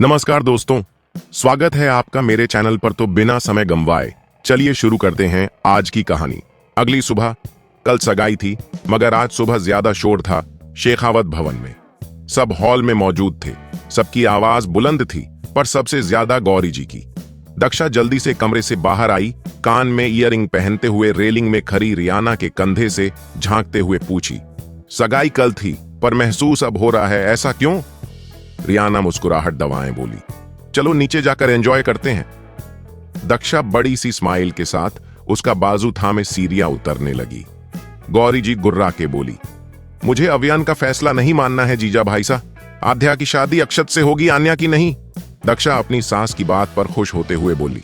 नमस्कार दोस्तों, स्वागत है आपका मेरे चैनल पर। तो बिना समय गंवाए चलिए शुरू करते हैं आज की कहानी। अगली सुबह, कल सगाई थी मगर आज सुबह ज्यादा शोर था शेखावत भवन में। सब हॉल में मौजूद थे, सबकी आवाज बुलंद थी पर सबसे ज्यादा गौरी जी की। दक्षा जल्दी से कमरे से बाहर आई, कान में ईयरिंग पहनते हुए रेलिंग में खड़ी रियाना के कंधे से झांकते हुए पूछी, सगाई कल थी पर महसूस अब हो रहा है, ऐसा क्यों? रियाना मुस्कुराहट दबाए बोली, चलो नीचे जाकर एंजॉय करते हैं। दक्षा बड़ी सी स्माइल के साथ उसका बाजू थामे सीढ़ियां उतरने लगी। गौरी जी गुर्रा के बोली, मुझे अभियान का फैसला नहीं मानना है जीजा भाई साहब। आध्या की शादी अक्षत से होगी, आन्या की नहीं। दक्षा अपनी सास की बात पर खुश होते हुए बोली,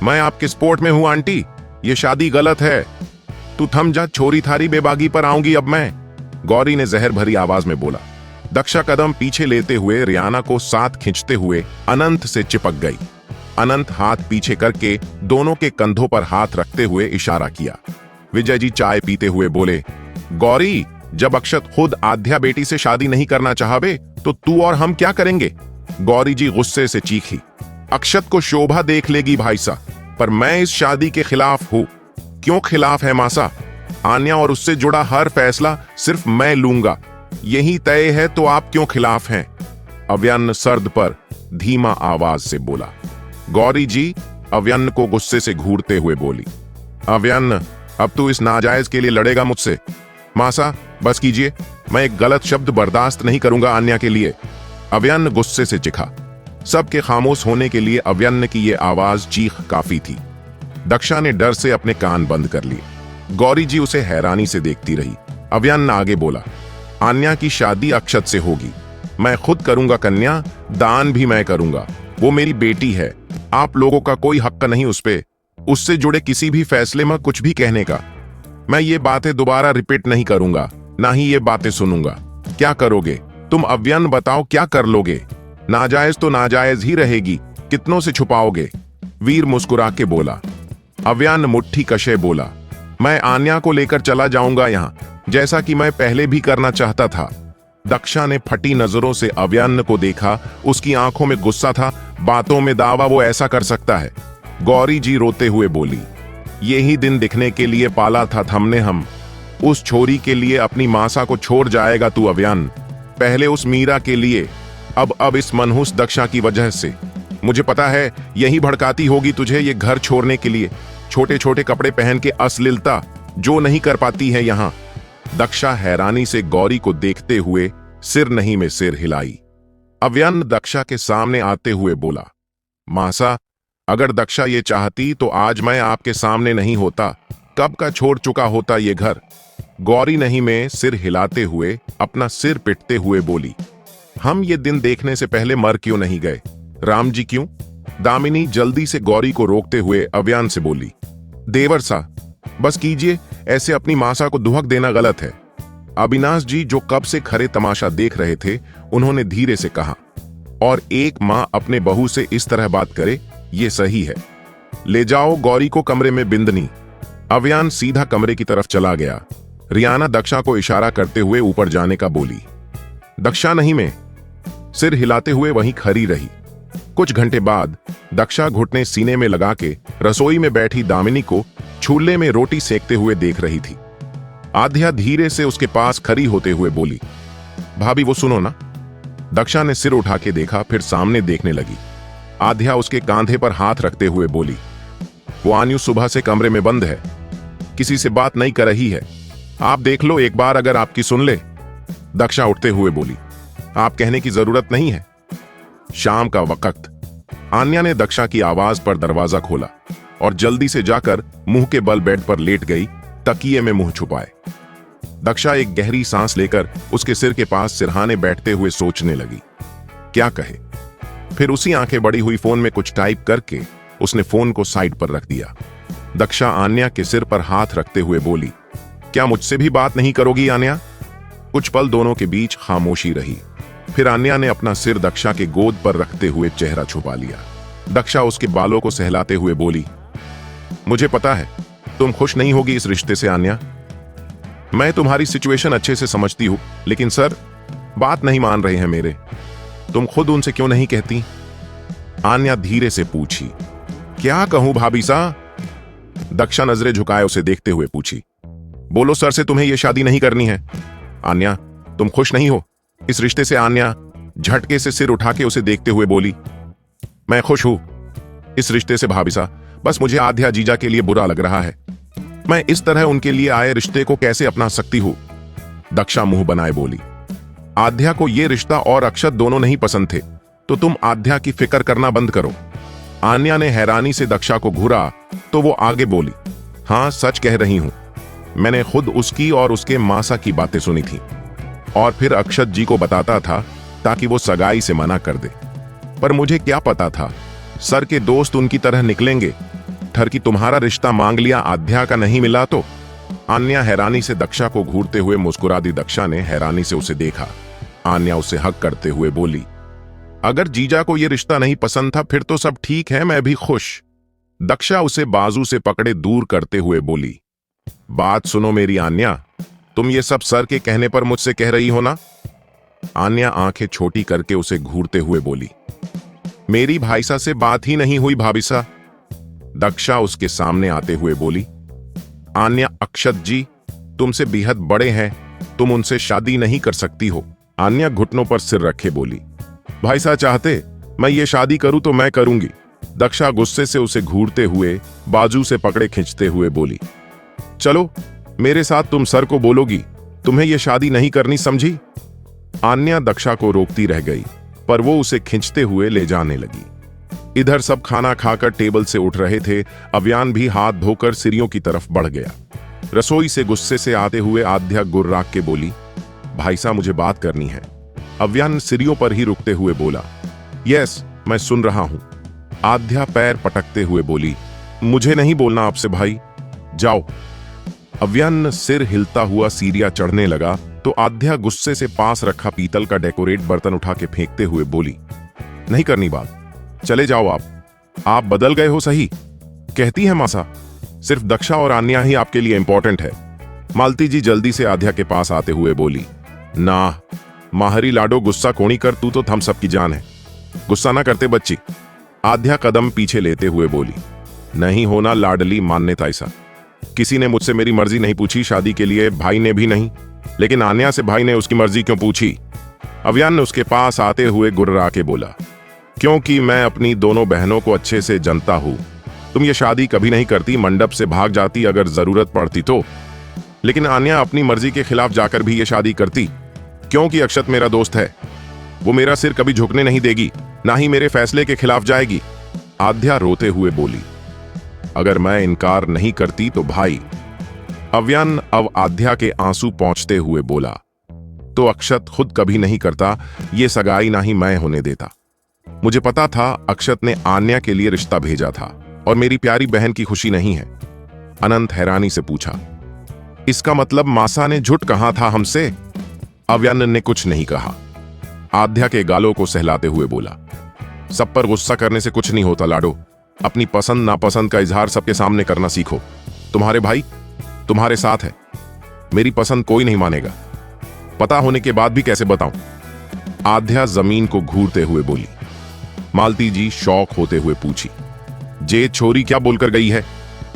मैं आपके सपोर्ट में हूं आंटी, ये शादी गलत है। तू थम जा, छोरी थारी बेबागी पर आऊंगी अब मैं, गौरी ने जहर भरी आवाज में बोला। दक्षा कदम पीछे लेते हुए रियाना को साथ खींचते हुए अनंत से चिपक गई। अनंत हाथ पीछे करके दोनों के कंधों पर हाथ रखते हुए इशारा किया। विजय जी चाय पीते हुए बोले, गौरी, जब अक्षत खुद आध्या बेटी से शादी नहीं करना चाहबे तो तू और हम क्या करेंगे? गौरी जी गुस्से से चीखी, अक्षत को शोभा देख लेगी भाई साहब, पर मैं इस शादी के खिलाफ हूं। क्यों खिलाफ है मासा? आन्या और उससे जुड़ा हर फैसला सिर्फ मैं लूंगा, यही तय है, तो आप क्यों खिलाफ हैं? अव्यन्न सर्द पर धीमा आवाज से बोला। गौरी जी अव्यन्न को गुस्से से घूरते हुए बोली, अव्यन्न, अब तू इस नाजायज के लिए लड़ेगा मुझसे? मासा बस कीजिए, मैं एक गलत शब्द बर्दाश्त नहीं करूंगा आन्या के लिए। अव्यन्न गुस्से से चिखा। सबके खामोश होने के लिए अव्यन्न की यह आवाज चीख काफी थी। दक्षा ने डर से अपने कान बंद कर लिए। गौरी जी उसे हैरानी से देखती रही। अव्यन्न आगे बोला, आन्या की शादी अक्षत से होगी, मैं खुद करूंगा कन्या, दान भी मैं करूंगा, वो मेरी बेटी है, आप लोगों का कोई हक नहीं उस पे, उससे जुड़े किसी भी फैसले में कुछ भी कहने का। मैं ये बातें दोबारा रिपीट नहीं करूंगा, ना ही ये बातें सुनूंगा। क्या करोगे तुम अव्यन्न, बताओ क्या कर लोगे? नाजायज तो नाजायज ही रहेगी, कितनों से छुपाओगे? वीर मुस्कुरा के बोला। अव्यन्न मुट्ठी कशे बोला, मैं आन्या को लेकर चला जाऊंगा यहां, जैसा कि मैं पहले भी करना चाहता था। दक्षा ने फटी नजरों से अव्यन्न को देखा, उसकी आंखों में गुस्सा था, बातों में दावा वो ऐसा कर सकता है। गौरी जी रोते हुए बोली, यही दिन दिखने के लिए पाला था हमने, हम उस छोरी के लिए अपनी मासा को छोड़ जाएगा तू अव्यन्न? पहले उस मीरा के लिए, अब इस मनहूस दक्षा की वजह से। मुझे पता है यही भड़काती होगी तुझे ये घर छोड़ने के लिए, छोटे छोटे कपड़े पहन के अश्लीलता जो नहीं कर पाती है यहां। दक्षा हैरानी से गौरी को देखते हुए सिर नहीं में सिर हिलाई। अव्यन्न दक्षा के सामने आते हुए बोला, मासा, अगर दक्षा ये चाहती तो आज मैं आपके सामने नहीं होता, कब का छोड़ चुका होता ये घर। गौरी नहीं में सिर हिलाते हुए अपना सिर पिटते हुए बोली, हम ये दिन देखने से पहले मर क्यों नहीं गए? राम जी क्यों? दामिनी जल्दी से गौरी को रोकते हुए अव्यन्न से बोली, देवर सा बस कीजिए, ऐसे अपनी मासा को दुहक देना गलत है। अविनाश जी जो कब से खरे तमाशा देख रहे थे, उन्होंने धीरे से कहा, और एक मां अपने बहू से इस तरह बात करे, ये सही है। ले जाओ गौरी को कमरे में बिंदनी। अव्यन्न सीधा कमरे की तरफ चला गया। रियाना दक्षा को इशारा करते हुए ऊपर जाने का बोली। दक्षा नहीं में सिर हिलाते हुए वहीं खड़ी रही। कुछ घंटे बाद दक्षा घुटने सीने में लगा के रसोई में बैठी दामिनी को चूल्हे में रोटी सेकते हुए देख रही थी। आध्या धीरे से उसके पास खड़ी होते हुए बोली, भाभी वो सुनो ना। दक्षा ने सिर उठा के देखा, फिर सामने देखने लगी। आध्या उसके कांधे पर हाथ रखते हुए बोली, वो आन्यू सुबह से कमरे में बंद है, किसी से बात नहीं कर रही है, आप देख लो एक बार, अगर आपकी सुन ले। दक्षा उठते हुए बोली, आप कहने की जरूरत नहीं है। शाम का वक्त। आन्या ने दक्षा की आवाज पर दरवाजा खोला और जल्दी से जाकर मुंह के बल बेड पर लेट गई, तकिए में मुंह छुपाए। दक्षा एक गहरी सांस लेकर उसके सिर के पास सिरहाने बैठते हुए सोचने लगी, क्या कहे। फिर उसी आंखें बड़ी हुई फोन में कुछ टाइप करके उसने फोन को साइड पर रख दिया। दक्षा आन्या के सिर पर हाथ रखते हुए बोली, क्या मुझसे भी बात नहीं करोगी आन्या? कुछ पल दोनों के बीच खामोशी रही। फिर आन्या ने अपना सिर दक्षा के गोद पर रखते हुए चेहरा छुपा लिया। दक्षा उसके बालों को सहलाते हुए बोली, मुझे पता है तुम खुश नहीं होगी इस रिश्ते से आन्या, मैं तुम्हारी सिचुएशन अच्छे से समझती हूं, लेकिन सर बात नहीं मान रहे हैं मेरे। तुम खुद उनसे क्यों नहीं कहती? आन्या धीरे से पूछी। क्या कहूं भाभी सा? दक्षा नजरें झुकाए उसे देखते हुए पूछी। बोलो सर से तुम्हें यह शादी नहीं करनी है। आन्या, तुम खुश नहीं हो इस रिश्ते से? आन्या झटके से सिर उठा के उसे देखते हुए बोली। मैं खुश हूं इस रिश्ते से भाभी सा, बस मुझे आध्या जीजा के लिए बुरा लग रहा है। मैं इस तरह उनके लिए आए रिश्ते को कैसे अपना सकती हूं? दक्षा मुंह बनाए बोली। आध्या को यह रिश्ता और अक्षत दोनों नहीं पसंद थे, तो तुम आध्या की फिक्र करना बंद करो। आन्या ने हैरानी से दक्षा को घूरा तो वो आगे बोली। हां, सच कह रही हूं, मैंने खुद उसकी और उसके मासा की बातें सुनी थी और फिर अक्षत जी को बताता था ताकि वो सगाई से मना कर दे। पर मुझे क्या पता था सर के दोस्त उनकी तरह निकलेंगे। ठर की तुम्हारा रिश्ता मांग लिया, आध्या का नहीं मिला तो? आन्या हैरानी से दक्षा को घूरते हुए मुस्कुरा दी। दक्षा ने हैरानी से उसे देखा। आन्या उसे हक करते हुए बोली, अगर जीजा को यह रिश्ता नहीं पसंद था फिर तो सब ठीक है, मैं भी खुश। दक्षा उसे बाजू से पकड़े दूर करते हुए बोली। बात सुनो मेरी आन्या, तुम ये सब सर के कहने पर मुझसे कह रही हो ना? आन्या आंखें छोटी करके उसे घूरते हुए बोली। मेरी भाईसा से बात ही नहीं हुई भाभी सा। दक्षा उसके सामने आते हुए बोली। आन्या, अक्षत जी तुमसे बेहद बड़े हैं, तुम उनसे शादी नहीं कर सकती हो। आन्या घुटनों पर सिर रखे बोली। भाई साहब चाहते मैं ये शादी करूं तो मैं करूंगी। दक्षा गुस्से से उसे घूरते हुए बाजू से पकड़े खींचते हुए बोली। चलो मेरे साथ, तुम सर को बोलोगी तुम्हें यह शादी नहीं करनी, समझी? आन्या दक्षा को रोकती रह गई, पर वो उसे खींचते हुए ले जाने लगी। इधर सब खाना खाकर टेबल से उठ रहे थे। अव्यान भी हाथ धोकर सीढ़ियों की तरफ बढ़ गया। रसोई से गुस्से से आते हुए आध्या गुर्राक के बोली। भाई साहब मुझे बात करनी है। अव्यान सीढ़ियों पर ही रुकते हुए बोला। यस, मैं सुन रहा हूं। आध्या पैर पटकते हुए बोली। मुझे नहीं बोलना आपसे भाई, जाओ। अव्यान सिर हिलता हुआ सीढ़ियां चढ़ने लगा तो आध्या गुस्से से पास रखा पीतल का डेकोरेट बर्तन उठा के फेंकते हुए बोली। नहीं करनी बात, चले जाओ आप बदल गए हो सही, कहती है मासा। सिर्फ दक्षा और आन्या ही आपके लिए इंपॉर्टेंट है। मालती जी जल्दी से आध्या के पास आते हुए बोली। ना माहरी लाडो, गुस्सा कोणी कर, तू तो हम सबकी जान है। गुस्सा ना करते बच्ची। आध्या कदम पीछे लेते हुए बोली। नहीं होना लाडली, मान्यता ऐसा किसी ने मुझसे मेरी मर्जी नहीं पूछी शादी के लिए, भाई ने भी नहीं, लेकिन आन्या से भाई ने उसकी मर्जी क्यों पूछी? अव्यान ने उसके पास आते हुए गुर्रा के बोला। क्योंकि मैं अपनी दोनों बहनों को अच्छे से जानता हूं। तुम ये शादी कभी नहीं करती, मंडप से भाग जाती अगर जरूरत पड़ती तो। लेकिन आन्या अपनी मर्जी के खिलाफ जाकर भी ये शादी करती, क्योंकि अक्षत मेरा दोस्त है। वो मेरा सिर कभी झुकने नहीं देगी, ना ही मेरे फैसले के खिलाफ जाएगी। आध्या रोते हुए बोली। अगर मैं इनकार नहीं करती तो भाई? अव्यान अब आध्या के आंसू पहुंचते हुए बोला। तो अक्षत खुद कभी नहीं करता ये सगाई, ना ही मैं होने देता। मुझे पता था अक्षत ने आन्या के लिए रिश्ता भेजा था और मेरी प्यारी बहन की खुशी नहीं है। अनंत हैरानी से पूछा। इसका मतलब मासा ने झूठ कहा था हमसे? अव्यान ने कुछ नहीं कहा। आध्या के गालों को सहलाते हुए बोला। सब पर गुस्सा करने से कुछ नहीं होता लाडो। अपनी पसंद नापसंद का इजहार सबके सामने करना सीखो। तुम्हारे भाई तुम्हारे साथ है, मेरी पसंद कोई नहीं मानेगा। पता होने के बाद भी कैसे बताऊं? आध्या जमीन को घूरते हुए बोली। मालती जी शौक होते हुए पूछी। जे छोरी क्या बोलकर गई है,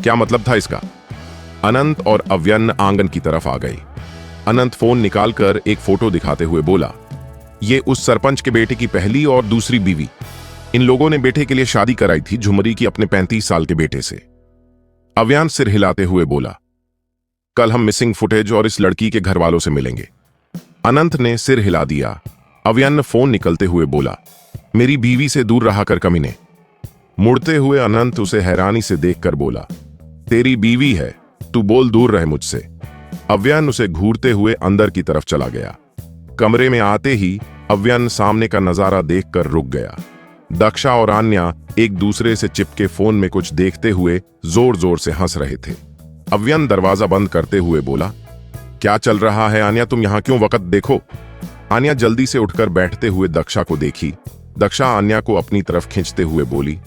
क्या मतलब था इसका? अनंत और अव्यन आंगन की तरफ आ गए। अनंत फोन निकालकर एक फोटो दिखाते हुए बोला। ये उस सरपंच के बेटे की पहली और दूसरी बीवी। इन लोगों ने बेटे के लिए शादी कराई थी झुमरी की अपने 35 साल के बेटे से। अव्यान सिर हिलाते हुए बोला। कल हम मिसिंग फुटेज और इस लड़की के घर वालों से मिलेंगे। अनंत ने सिर हिला दिया। अव्यान ने फोन निकलते हुए बोला। मेरी बीवी से दूर रहा कर कमीने। मुड़ते हुए अनंत उसे हैरानी से देखकर बोला। तेरी बीवी है, तू बोल दूर रहे मुझसे। अव्यान उसे घूरते हुए अंदर की तरफ चला गया। कमरे में आते ही अव्यान सामने का नजारा देखकर रुक गया। दक्षा और आन्या एक दूसरे से चिपके फोन में कुछ देखते हुए जोर जोर से हंस रहे थे। अव्यान दरवाजा बंद करते हुए बोला। क्या चल रहा है आन्या, तुम यहां क्यों? वक्त देखो। आन्या जल्दी से उठकर बैठते हुए दक्षा को देखी। दक्षा आन्या को अपनी तरफ खींचते हुए बोली।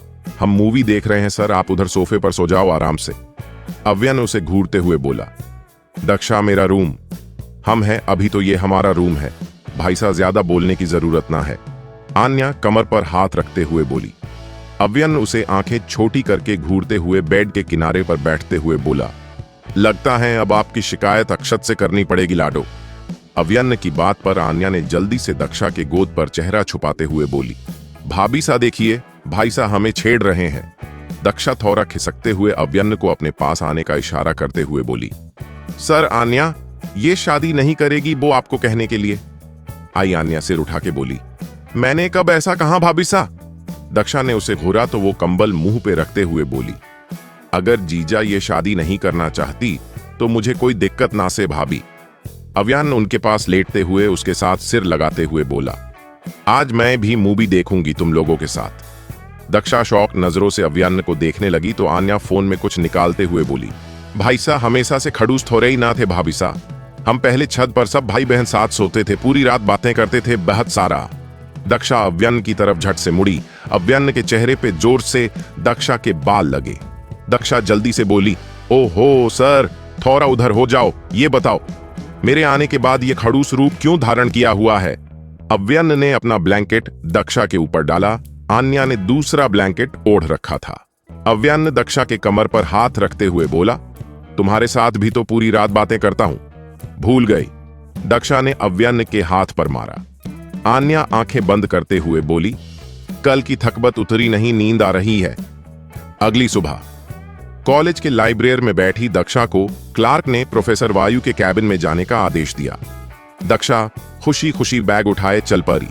हम मूवी देख रहे हैं सर, आप उधर सोफे पर सो जाओ आराम से। अव्यान उसे घूरते हुए बोला। दक्षा मेरा रूम हम है, अभी तो ये हमारा रूम है। भाई साहब ज्यादा बोलने की जरूरत ना है। आन्या कमर पर हाथ रखते हुए बोली। अव्यन उसे आंखें छोटी करके घूरते हुए बेड के किनारे पर बैठते हुए बोला, लगता है अब आपकी शिकायत अक्षत से करनी पड़ेगी लाडो। अव्यन की बात पर आन्या ने जल्दी से दक्षा के गोद पर चेहरा छुपाते हुए बोली, भाभी सा देखिए, भाई सा हमें छेड़ रहे हैं। दक्षा थोड़ा खिसकते हुए अव्यन को अपने पास आने का इशारा करते हुए बोली, सर आन्या ये शादी नहीं करेगी वो आपको कहने के लिए आई। आन्या सिर उठा के बोली, मैंने कब ऐसा कहा भाभी सा। दक्षा ने उसे घूरा तो वो कंबल मुंह पे रखते हुए बोली, अगर जीजा ये शादी नहीं करना चाहती तो मुझे कोई दिक्कत ना से भाभी। अव्यन उनके पास लेटते हुए उसके साथ सिर लगाते हुए बोला, आज मैं भी मूवी देखूंगी तुम लोगों के साथ। दक्षा शौक नजरों से अव्यन को देखने लगी तो आन्या फोन में कुछ निकालते हुए बोली, भाई सा हमेशा से खड़ूस थोड़े ही ना थे भाभी सा, हम पहले छत पर सब भाई बहन साथ सोते थे, पूरी रात बातें करते थे बहुत सारा। दक्षा अव्यन की तरफ झट से मुड़ी। अव्यन के चेहरे पे जोर से दक्षा के बाल लगे। दक्षा जल्दी से बोली, ओहो सर थोड़ा उधर हो जाओ, ये बताओ मेरे आने के बाद ये खड़ूस रूप क्यों धारण किया हुआ है। अव्यन ने अपना ब्लैंकेट दक्षा के ऊपर डाला। आन्या ने दूसरा ब्लैंकेट ओढ़ रखा था। अव्यन ने दक्षा के कमर पर हाथ रखते हुए बोला, तुम्हारे साथ भी तो पूरी रात बातें करता हूं, भूल गई। दक्षा ने अव्यन के हाथ पर मारा। आन्या आंखें बंद करते हुए बोली, कल की थकबत उतरी नहीं, नींद आ रही है। अगली सुबह कॉलेज के लाइब्रेरी में बैठी दक्षा को क्लार्क ने प्रोफेसर वायु के कैबिन में जाने का आदेश दिया। दक्षा खुशी खुशी बैग उठाए चल पड़ी।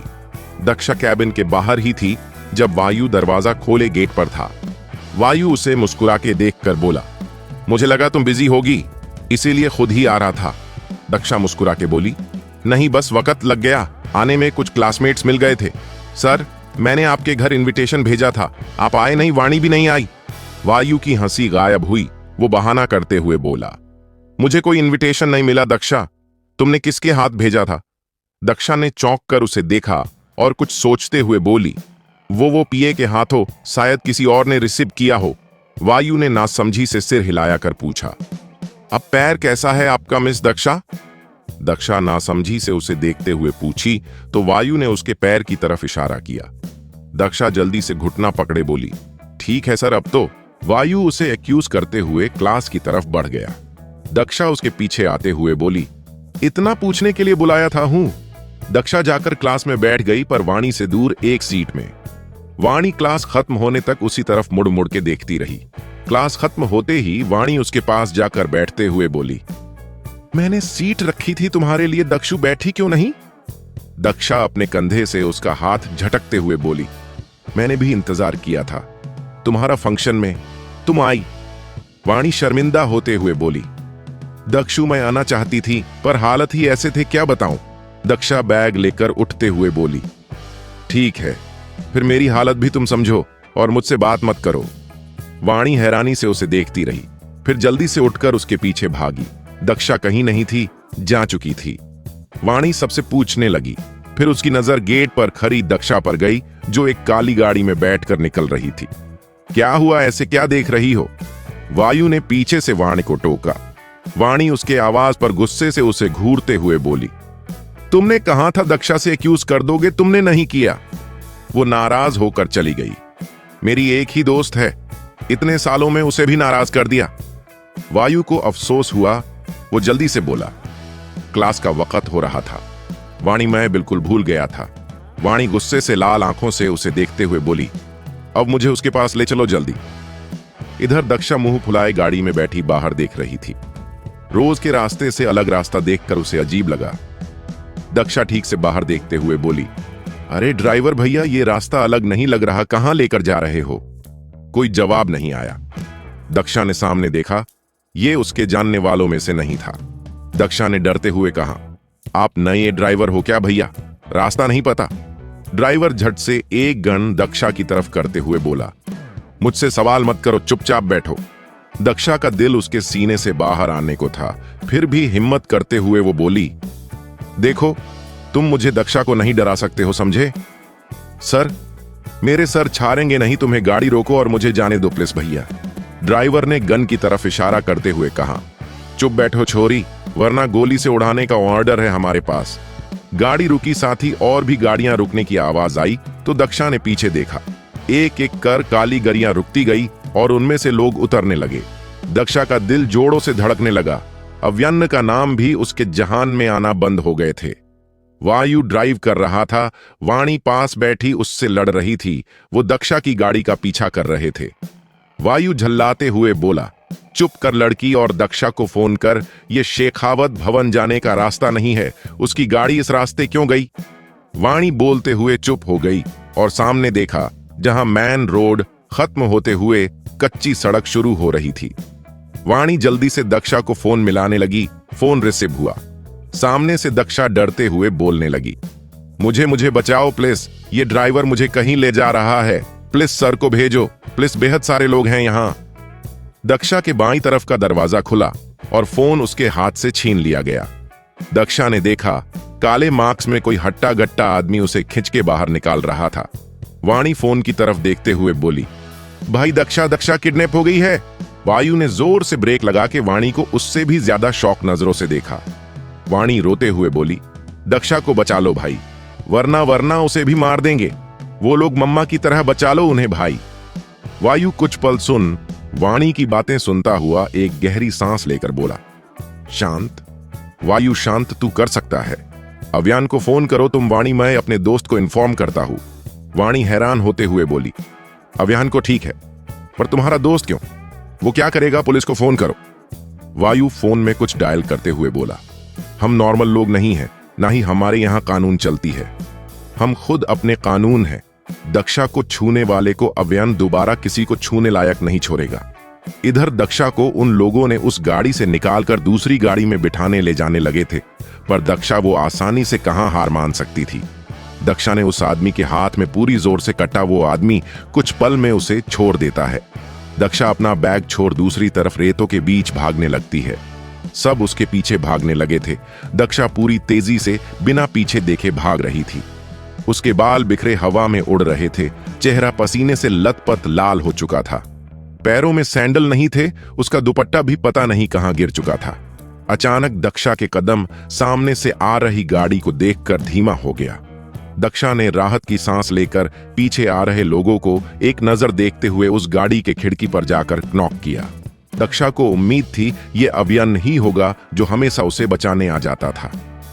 दक्षा कैबिन के बाहर ही थी जब वायु दरवाजा खोले गेट पर था। वायु उसे मुस्कुरा के देखकर बोला, मुझे लगा तुम बिजी होगी इसीलिए खुद ही आ रहा था। दक्षा मुस्कुरा के बोली, नहीं बस वक्त लग गया, आने में कुछ क्लासमेट्स मिल गए थे। सर मैंने आपके घर इनविटेशन भेजा था, आप आए नहीं, वाणी भी नहीं आई। वायु की हंसी गायब हुई। वो बहाना करते हुए बोला, मुझे कोई इनविटेशन नहीं मिला दक्षा, तुमने किसके हाथ भेजा था। दक्षा ने चौंक कर उसे देखा और कुछ सोचते हुए बोली, वो पीए के हाथों, शायद किसी और ने रिसीव किया हो। वायु ने नासमझी से सिर हिलाया कर पूछा, अब पैर कैसा है आपका मिस दक्षा। दक्षा नासमझी से उसे देखते हुए पूछी तो वायु ने उसके पैर की तरफ इशारा किया। दक्षा जल्दी से घुटना पकड़े बोली, ठीक है सर अब तो। वायु उसे एक्यूज करते हुए क्लास की तरफ बढ़ गया। दक्षा उसके पीछे आते हुए बोली, इतना पूछने के लिए बुलाया था हूं। दक्षा जाकर क्लास में बैठ गई पर वाणी से दूर एक सीट में। वाणी क्लास खत्म होने तक उसी तरफ मुड़ मुड़ के देखती रही। क्लास खत्म होते ही वाणी उसके पास जाकर बैठते हुए बोली, मैंने सीट रखी थी तुम्हारे लिए, दक्षु बैठी क्यों नहीं। दक्षा अपने कंधे से उसका हाथ झटकते हुए बोली, मैंने भी इंतजार किया था, तुम्हारा फंक्शन में तुम आई। वाणी शर्मिंदा होते हुए बोली, दक्षु मैं आना चाहती थी पर हालत ही ऐसे थे, क्या बताऊं। दक्षा बैग लेकर उठते हुए बोली, ठीक है फिर मेरी हालत भी तुम समझो और मुझसे बात मत करो। वाणी हैरानी से उसे देखती रही, फिर जल्दी से उठकर उसके पीछे भागी। दक्षा कहीं नहीं थी, जा चुकी थी। वाणी सबसे पूछने लगी, फिर उसकी नजर गेट पर खड़ी दक्षा पर गई जो एक काली गाड़ी में बैठकर निकल रही थी। क्या हुआ, ऐसे क्या देख रही हो। वायु ने पीछे से वाणी को टोका। वाणी उसके आवाज पर गुस्से से उसे घूरते हुए बोली, तुमने कहा था दक्षा से एक्यूज कर दोगे, तुमने नहीं किया। वो नाराज होकर चली गई। मेरी एक ही दोस्त है, इतने सालों में उसे भी नाराज कर दिया। वायु को अफसोस हुआ। वो जल्दी से बोला, क्लास का वक्त हो रहा था। वाणी मैं बिल्कुल भूल गया था। वाणी गुस्से से लाल आंखों से उसे देखते हुए बोली, अब मुझे उसके पास ले चलो जल्दी। इधर दक्षा मुंह फुलाए गाड़ी में बैठी बाहर देख रही थी। रोज के रास्ते से अलग रास्ता देखकर उसे अजीब लगा। दक्षा ठीक से बाहर देखते हुए बोली, अरे ड्राइवर भैया ये रास्ता अलग नहीं लग रहा, कहां लेकर जा रहे हो। कोई जवाब नहीं आया। दक्षा ने सामने देखा, ये उसके जानने वालों में से नहीं था। दक्षा ने डरते हुए कहा, आप नए ड्राइवर हो क्या भैया, रास्ता नहीं पता। ड्राइवर झट से एक गन दक्षा की तरफ करते हुए बोला, मुझसे सवाल मत करो, चुपचाप बैठो। दक्षा का दिल उसके सीने से बाहर आने को था, फिर भी हिम्मत करते हुए वो बोली, देखो तुम मुझे दक्षा को नहीं डरा सकते हो, समझे। सर मेरे सर छाड़ेंगे नहीं, तुम्हें गाड़ी रोको और मुझे जाने दो प्लीज भैया। ड्राइवर ने गन की तरफ इशारा करते हुए कहा, चुप बैठो छोरी, वरना गोली से उड़ाने का ऑर्डर है हमारे पास। गाड़ी रुकी, साथ ही और भी गाड़ियां रुकने की आवाज आई तो दक्षा ने पीछे देखा। एक एक कर काली गरियां रुकती गई और उनमें से लोग उतरने लगे। दक्षा का दिल जोरों से धड़कने लगा। अव्यन्न का नाम भी उसके जहान में आना बंद हो गए थे। वायु ड्राइव कर रहा था। वाणी पास बैठी उससे लड़ रही थी। वो दक्षा की गाड़ी का पीछा कर रहे थे। वायु झल्लाते हुए बोला, चुप कर लड़की, और दक्षा को फोन कर। ये शेखावत भवन जाने का रास्ता नहीं है। उसकी गाड़ी इस रास्ते क्यों गई? वाणी बोलते हुए चुप हो गई और सामने देखा, जहां मैन रोड खत्म होते हुए कच्ची सड़क शुरू हो रही थी। वाणी जल्दी से दक्षा को फोन मिलाने लगी। फोन रिसीव हुआ। सामने से दक्षा डरते हुए बोलने लगी, मुझे बचाओ प्लीज, ये ड्राइवर मुझे कहीं ले जा रहा है, प्लीज सर को भेजो, प्लीज बेहद सारे लोग हैं यहां। दक्षा के बाईं तरफ का दरवाजा खुला और फोन उसके हाथ से छीन लिया गया। दक्षा ने देखा, काले मास्क में कोई हट्टा गट्टा आदमी उसे खिंच के बाहर निकाल रहा था। वाणी फोन की तरफ देखते हुए बोली, भाई दक्षा किडनैप हो गई है। वायु ने जोर से ब्रेक लगा के वाणी को उससे भी ज्यादा शौक नजरों से देखा। वाणी रोते हुए बोली, दक्षा को बचा लो भाई, वरना उसे भी मार देंगे। वो लोग मम्मा की तरह, बचा लो उन्हें भाई। वायु कुछ पल सुन वाणी की बातें सुनता हुआ एक गहरी सांस लेकर बोला, शांत वायु शांत, तू कर सकता है। अव्यान को फोन करो तुम। वाणी, मैं अपने दोस्त को इन्फॉर्म करता हूं। वाणी हैरान होते हुए बोली, अव्यान को ठीक है, पर तुम्हारा दोस्त क्यों? वो क्या करेगा? पुलिस को फोन करो। वायु फोन में कुछ डायल करते हुए बोला, हम नॉर्मल लोग नहीं हैं, ना ही हमारे यहां कानून चलती है। हम खुद अपने कानून हैं। दक्षा को छूने वाले को अव्यान दोबारा किसी को छूने लायक नहीं छोड़ेगा। इधर दक्षा को उन लोगों ने उस गाड़ी से निकालकर दूसरी गाड़ी में बिठाने ले जाने लगे थे, पर दक्षा वो आसानी से कहां हार मान सकती थी। दक्षा ने उस आदमी के हाथ में पूरी जोर से कटा। वो आदमी कुछ पल में उसे छोड़ देता है। दक्षा अपना बैग छोड़ दूसरी तरफ रेतों के बीच भागने लगती है। सब उसके पीछे भागने लगे थे। दक्षा पूरी तेजी से बिना पीछे देखे भाग रही थी। उसके बाल बिखरे हवा में उड़ रहे थे। चेहरा पसीने से लथपथ लाल हो चुका था। पैरों में सैंडल नहीं थे। उसका दुपट्टा भी पता नहीं कहां गिर चुका था। अचानक दक्षा के कदम सामने से आ रही गाड़ी को देखकर धीमा हो गया। दक्षा ने राहत की सांस लेकर पीछे आ रहे लोगों को एक नजर देखते हुए उस गाड़ी के खिड़की पर जाकर नॉक किया। दक्षा को उम्मीद थी ये अव्यन ही होगा जो हमेशा उसे बचाने आ जाता था,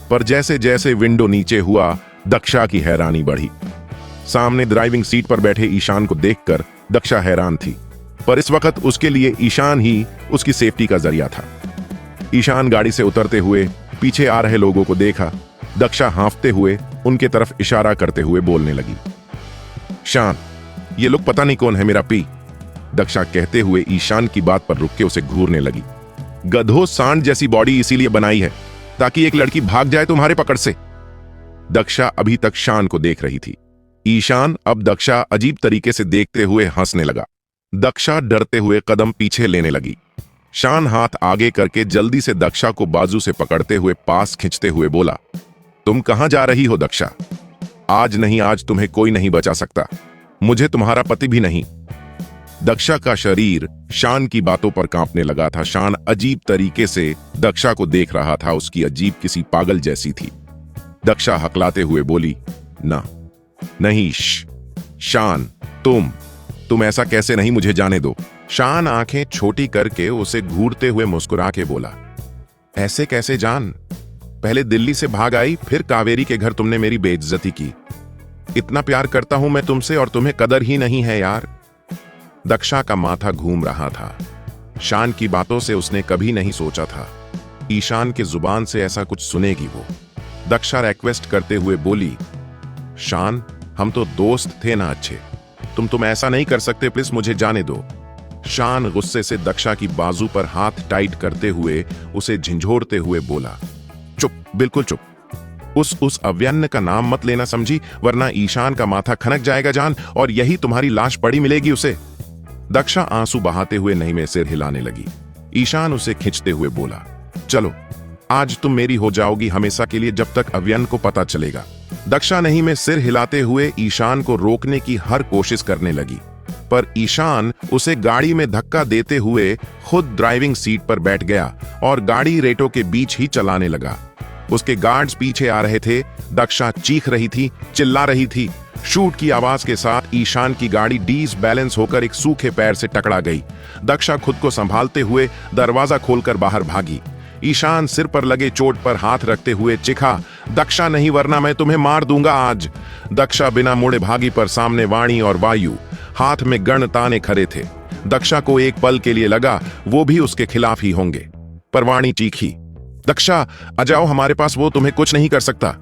पर जैसे जैसे विंडो नीचे हुआ, दक्षा की हैरानी बढ़ी। सामने ड्राइविंग सीट पर बैठे ईशान को देखकर दक्षा हैरान थी, पर इस वक्त उसके लिए ईशान ही उसकी सेफ्टी का जरिया था। ईशान गाड़ी से उतरते हुए पीछे आ रहे लोगों को देखा। दक्षा हांफते हुए उनके तरफ इशारा करते हुए बोलने लगी, शान, ये लोग पता नहीं कौन है, मेरा पी। दक्षा कहते हुए ईशान की बात पर रुक के उसे घूरने लगी। गधो, सांड जैसी बॉडी इसीलिए बनाई है ताकि एक लड़की भाग जाए तुम्हारे पकड़ से। दक्षा अभी तक शान को देख रही थी। ईशान अब दक्षा अजीब तरीके से देखते हुए हंसने लगा। दक्षा डरते हुए कदम पीछे लेने लगी। शान हाथ आगे करके जल्दी से दक्षा को बाजू से पकड़ते हुए पास खींचते हुए बोला, तुम कहां जा रही हो दक्षा? आज नहीं, आज तुम्हें कोई नहीं बचा सकता, मुझे तुम्हारा पति भी नहीं। दक्षा का शरीर शान की बातों पर कांपने लगा था। शान अजीब तरीके से दक्षा को देख रहा था। उसकी अजीब किसी पागल जैसी थी। दक्षा हकलाते हुए बोली, ना, नहीं शान, तुम ऐसा कैसे? नहीं, मुझे जाने दो। शान आंखें छोटी करके उसे घूरते हुए मुस्कुरा के बोला, ऐसे कैसे जान? पहले दिल्ली से भाग आई, फिर कावेरी के घर तुमने मेरी बेइज्जती की। इतना प्यार करता हूं मैं तुमसे और तुम्हें कदर ही नहीं है यार। दक्षा का माथा घूम रहा था। शान की बातों से उसने कभी नहीं सोचा था ईशान के जुबान से ऐसा कुछ सुनेगी वो। दक्षा रिक्वेस्ट करते हुए बोली, शान, हम तो दोस्त थे ना अच्छे, तुम ऐसा नहीं कर सकते, प्लीज मुझे जाने दो। शान गुस्से से दक्षा की बाजू पर हाथ टाइट करते हुए उसे झंझोड़ते हुए बोला, चुप, बिल्कुल चुप। उस अव्यन्न का नाम मत लेना, समझी? वरना ईशान का माथा खनक जाएगा जान, और यही तुम्हारी लाश पड़ी मिलेगी उसे। दक्षा आंसू बहाते हुए नहीं में सिर हिलाने लगी। ईशान उसे खींचते हुए बोला, चलो, आज तुम मेरी हो जाओगी हमेशा के लिए, जब तक अव्यन्न को पता चलेगा। दक्षा नहीं में सिर हिलाते हुए ईशान को रोकने की हर कोशिश करने लगी, पर ईशान उसे गाड़ी में धक्का देते हुए खुद ड्राइविंग सीट पर बैठ गया और गाड़ी रेटों के बीच ही चलाने लगा। उसके गार्ड्स पीछे आ रहे थे। दक्षा चीख रही थी, चिल्ला रही थी। शूट की आवाज के साथ ईशान की गाड़ी डिसबैलेंस होकर एक सूखे पैर से टकरा गई। दक्षा खुद को संभालते हुए दरवाजा खोलकर बाहर भागी। ईशान सिर पर लगे चोट पर हाथ रखते हुए चिखा, दक्षा नहीं वरना मैं तुम्हें मार दूंगा आज। दक्षा बिना मुड़े भागी पर सामने वाणी और वायु हाथ में गण ताने खड़े थे। दक्षा को एक पल के लिए लगा वो भी उसके खिलाफ ही होंगे, पर वाणी चीखी, दक्षा आ जाओ हमारे पास, वो तुम्हें कुछ नहीं कर सकता।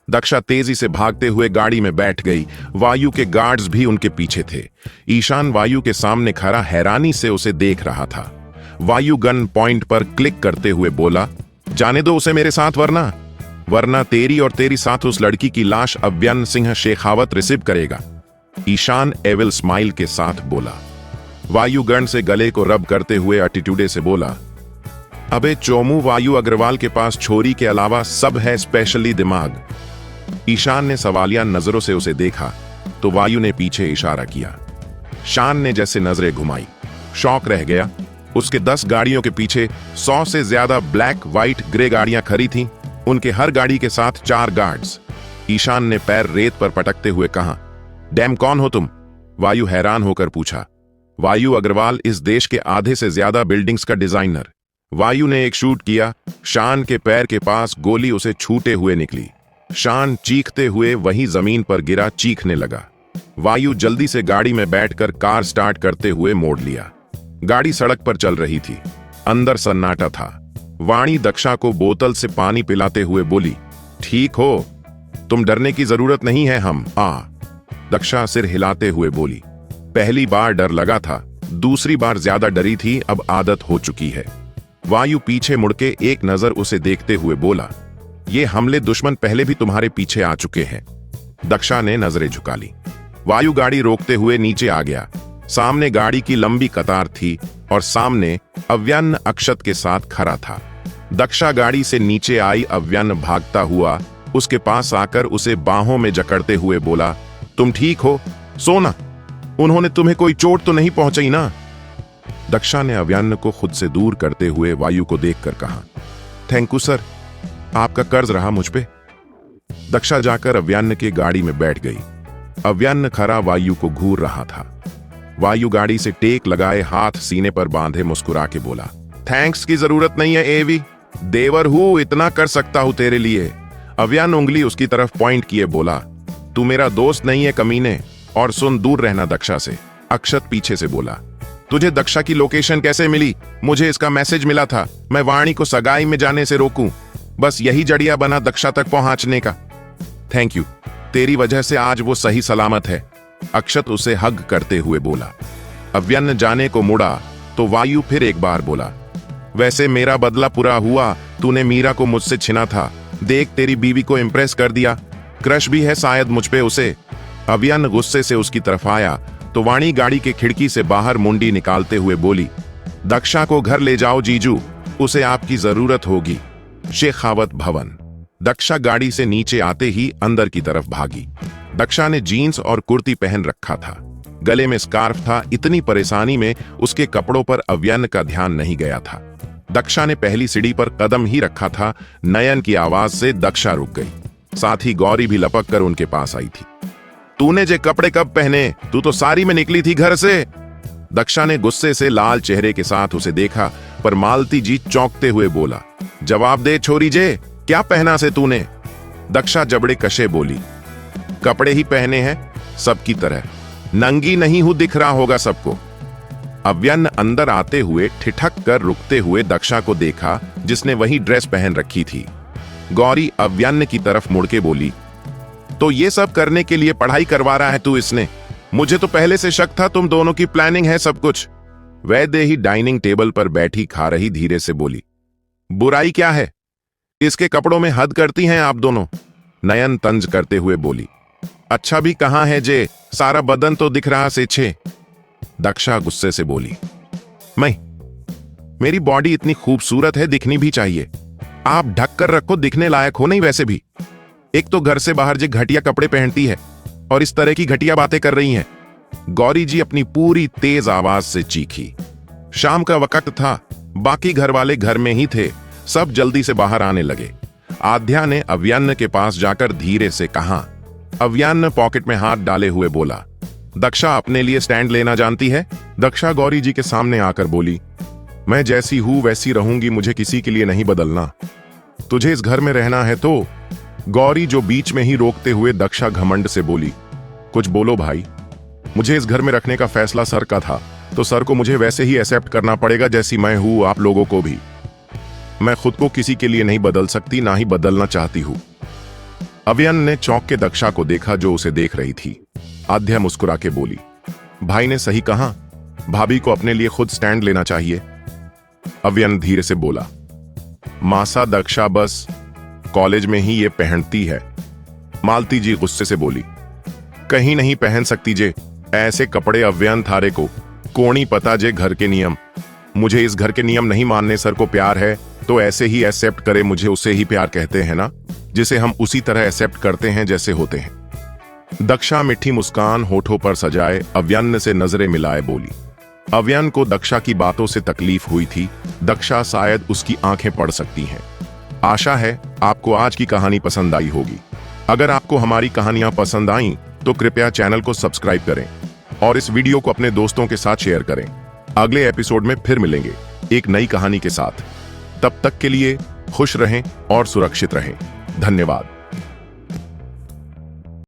दक्षा तेजी से भागते हुए गाड़ी में बैठ गई। वायु के गार्ड्स भी उनके पीछे थे। ईशान वायु के सामने खड़ा हैरानी से उसे देख रहा था। वायु गन पॉइंट पर क्लिक करते हुए बोला, जाने दो उसे मेरे साथ वरना तेरी और तेरी साथ उस लड़की की लाश अव्यन सिंह शेखावत रिसीव करेगा। ईशान एविल स्माइल के साथ बोला। वायु गन से गले को रब करते हुए एटीट्यूडे से बोला, अबे चोमू, वायु अग्रवाल के पास छोरी के अलावा सब है, स्पेशली दिमाग। ईशान ने सवालिया नजरों से उसे देखा तो वायु ने पीछे इशारा किया। शान ने जैसे नजरें घुमाई, शौक रह गया। उसके 10 गाड़ियों के पीछे 100 से ज्यादा ब्लैक, व्हाइट, ग्रे गाड़ियां खड़ी थीं। उनके हर गाड़ी के साथ 4 गार्ड्स। ईशान ने पैर रेत पर पटकते हुए कहा, डैम कौन हो तुम? वायु हैरान होकर पूछा। वायु अग्रवाल, इस देश के आधे से ज्यादा बिल्डिंग्स का डिजाइनर। वायु ने एक शूट किया। शान के पैर के पास गोली उसे छूटे हुए निकली। शान चीखते हुए वहीं जमीन पर गिरा, चीखने लगा। वायु जल्दी से गाड़ी में बैठकर कार स्टार्ट करते हुए मोड़ लिया। गाड़ी सड़क पर चल रही थी। अंदर सन्नाटा था। वाणी दक्षा को बोतल से पानी पिलाते हुए बोली, ठीक हो, तुम डरने की जरूरत नहीं है, हम दक्षा सिर हिलाते हुए बोली, पहली बार डर लगा था, दूसरी बार ज्यादा डरी थी, अब आदत हो चुकी है। वायु पीछे मुड़के एक नजर उसे देखते हुए बोला, ये हमले दुश्मन पहले भी तुम्हारे पीछे आ चुके हैं। दक्षा ने नजरें झुका ली। वायु गाड़ी रोकते हुए नीचे आ गया। सामने गाड़ी की लंबी कतार थी और सामने अव्यन अक्षत के साथ खड़ा था। दक्षा गाड़ी से नीचे आई। अव्यन भागता हुआ उसके पास आकर उसे बाहों में जकड़ते हुए बोला, तुम ठीक हो? सोना, उन्होंने तुम्हें कोई चोट तो नहीं पहुंचाई ना? दक्षा ने अव्यन को खुद से दूर करते हुए वायु को देखकर कहा, थैंक यू सर, आपका कर्ज रहा मुझ पे। दक्षा जाकर अव्यन के गाड़ी में बैठ गई। अव्यन खरा वायु को घूर रहा था। वायु गाड़ी से टेक लगाए हाथ सीने पर बांधे मुस्कुरा के बोला, थैंक्स की जरूरत नहीं है एवी, देवर हूं, इतना कर सकता हूं तेरे लिए। अव्यन उंगली उसकी तरफ पॉइंट किए बोला, तू मेरा दोस्त नहीं है कमीने, और सुन, दूर रहना दक्षा से। अक्षत पीछे से बोला, तुझे दक्षा की लोकेशन कैसे मिली? मुझे इसका मैसेज मिला था, मैं वाणी को सगाई में जाने से रोकूं, बस यही जड़िया बना दक्षा तक पहुंचने का। थैंक यू, तेरी वजह से आज वो सही सलामत है। अक्षत उसे हग करते हुए बोला। अव्यन जाने को मुड़ा तो वायु फिर एक बार बोला, वैसे मेरा बदला पूरा हुआ, तूने मीरा को मुझसे छिना था, देख तेरी बीवी को इंप्रेस कर दिया, क्रश भी है शायद मुझ पे उसे। अव्यन गुस्से से उसकी तरफ आया तो वाणी गाड़ी के खिड़की से बाहर मुंडी निकालते हुए बोली, दक्षा को घर ले जाओ जीजू, उसे आपकी जरूरत होगी। शेखावत भवन। दक्षा गाड़ी से नीचे आते ही अंदर की तरफ भागी। दक्षा ने जीन्स और कुर्ती पहन रखा था, गले में स्कार्फ था। इतनी परेशानी में उसके कपड़ों पर अव्यन का ध्यान नहीं गया था। दक्षा ने पहली सीढ़ी पर कदम ही रखा था, नयन की आवाज से दक्षा रुक गई। साथ ही गौरी भी लपक कर उनके पास आई थी। तूने जे कपड़े कब पहने? तू तो साड़ी में निकली थी घर से। दक्षा ने गुस्से से लाल चेहरे के साथ उसे देखा, पर मालती जी चौंकते हुए बोला, जवाब दे छोरी जे, क्या पहना से तूने? दक्षा जबड़े कशे बोली, कपड़े ही पहने हैं सबकी तरह, नंगी नहीं हूं, दिख रहा होगा सबको। अव्यन अंदर आते हुए ठिठक कर रुकते हुए दक्षा को देखा, जिसने वही ड्रेस पहन रखी थी। गौरी अव्यन की तरफ मुड़ के बोली, तो ये सब करने के लिए पढ़ाई करवा रहा है तू इसने? मुझे तो पहले से शक था तुम दोनों की प्लानिंग है सब कुछ। वैदेही डाइनिंग टेबल पर बैठी खा रही धीरे से बोली, बुराई क्या है? इसके कपड़ों में हद करती हैं आप दोनों। नयन तंज करते हुए बोली, अच्छा भी कहां है जे, सारा बदन तो दिख रहा से छे। दक्षा गुस्से से बोली, मेरी बॉडी इतनी खूबसूरत है, दिखनी भी चाहिए। आप ढक कर रखो, दिखने लायक हो नहीं वैसे भी। एक तो घर से बाहर जे घटिया कपड़े पहनती है और इस तरह की घटिया बातें कर रही हैं। गौरी जी अपनी पूरी तेज आवाज से चीखी। शाम का वक्त था, बाकी घर वाले घर में ही थे, सब जल्दी से बाहर आने लगे। आध्या ने अव्यन्न के पास जाकर धीरे से कहा। अव्यन्न पॉकेट में हाथ डाले हुए बोला, दक्षा अपने लिए स्टैंड लेना जानती है। दक्षा गौरी जी के सामने आकर बोली, मैं जैसी हूं वैसी रहूंगी, मुझे किसी के लिए नहीं बदलना। तुझे इस घर में रहना है तो। गौरी जो बीच में ही रोकते हुए दक्षा घमंड से बोली, कुछ बोलो भाई, मुझे इस घर में रखने का फैसला सर का था, तो सर को मुझे वैसे ही एक्सेप्ट करना पड़ेगा जैसी मैं हूं, आप लोगों को भी। मैं खुद को किसी के लिए नहीं बदल सकती, ना ही बदलना चाहती हूं। अव्यन्न ने चौंक के दक्षा को देखा जो उसे देख रही थी। आध्या मुस्कुरा के बोली, भाई ने सही कहा, भाभी को अपने लिए खुद स्टैंड लेना चाहिए। अव्यन्न धीरे से बोला, मासा दक्षा बस कॉलेज में ही ये पहनती है। मालती जी गुस्से से बोली, कहीं नहीं पहन सकती जे ऐसे कपड़े। अव्यन्न थारे को कोणी पता जे घर के नियम। मुझे इस घर के नियम नहीं मानने, सर को प्यार है तो ऐसे ही एक्सेप्ट करे, मुझे उसे ही प्यार कहते हैं ना, जिसे हम उसी तरह एक्सेप्ट करते हैं जैसे होते हैं। दक्षा मिठी मुस्कान होठों पर सजाए अव्यन्न से नजरें मिलाए बोली। अव्यन्न को दक्षा की बातों से तकलीफ हुई थी। दक्षा शायद उसकी आंखें पढ़ सकती हैं। आशा है आपको आज की कहानी पसंद आई होगी। अगर आपको हमारी कहानियां पसंद आईं तो कृपया चैनल को सब्सक्राइब करें और इस वीडियो को अपने दोस्तों के साथ शेयर करें। अगले एपिसोड में फिर मिलेंगे एक नई कहानी के साथ। तब तक के लिए खुश रहें और सुरक्षित रहें। धन्यवाद।